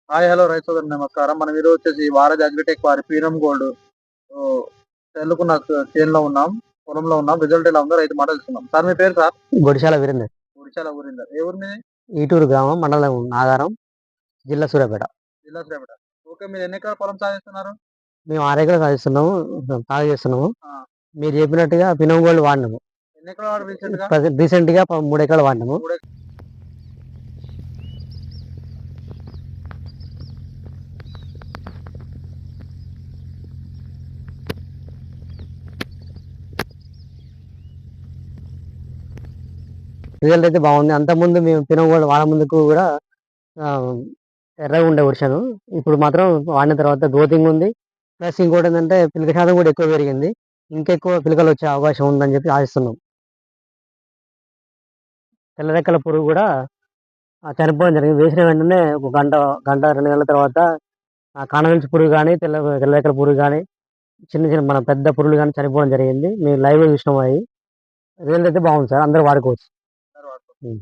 Hi hello రైతు సోదరు నమస్కారం. మనం ఈరోజు వచ్చేసి వారధి అగ్రిటెక్ వారి పీరం గోల్డ్ చల్లుకున్న చేనులో ఉన్నాం, పొలంలో ఉన్నాం. రిజల్ట్ ఎలా ఉందో రైతు మాట తెలుసుకుందాం. సార్ మీ పేరు సార్? గొడిశాల వీరేందర్. గురిచాల ఊరిందర్. ఏ ఊరు మీది? ఈటూరు గ్రామం, మండలం నాగారం, జిల్లా సూర్యాపేట. జిల్లా శ్రీపేట. ఓకే, మీరు ఎన్ని ఎకరాల పొలం సాధిస్తున్నారు? మేము 6 ఎకరాలు సాధిస్తున్నాము, సాగు చేస్తున్నాము. ఆ, మీరు చెప్పినట్టుగా పినమ్ గోల్డ్ వాడినాము. ఎన్ని ఎకరాలు వాడు రీసెంట్ గా? రీసెంట్ గా 3 ఎకరాలు వాడినాము. మూడు రిజల్ట్ అయితే బాగుంది. అంతకుముందు మేము పినమ్ గోల్డ్ వాడే ముందుకు కూడా ఆ, ఎర్రగా ఉండే వర్షాలు. ఇప్పుడు మాత్రం వాడిన తర్వాత గ్రోతింగ్ ఉంది. ప్లస్ ఇంకోటి ఏంటంటే పిలక శాతం కూడా ఎక్కువ పెరిగింది. ఇంకెక్కువ పిలకలు వచ్చే అవకాశం ఉందని చెప్పి ఆశిస్తున్నాం. తెల్ల రెక్కల పురుగు కూడా చనిపోవడం జరిగింది. వేసిన వెంటనే ఒక గంట గంట 2 గంటల తర్వాత ఆ కాండ నుంచి పురుగు కానీ తెల్ల రెక్కల పురుగు కానీ చిన్న చిన్న మన పెద్ద పురుగులు కానీ చనిపోవడం జరిగింది. మేము లైవ్లో చూసినాం. అవి రిజల్ట్ అయితే బాగుంది సార్, అందరూ వాడుకోవచ్చు. తర్వాత ఉం.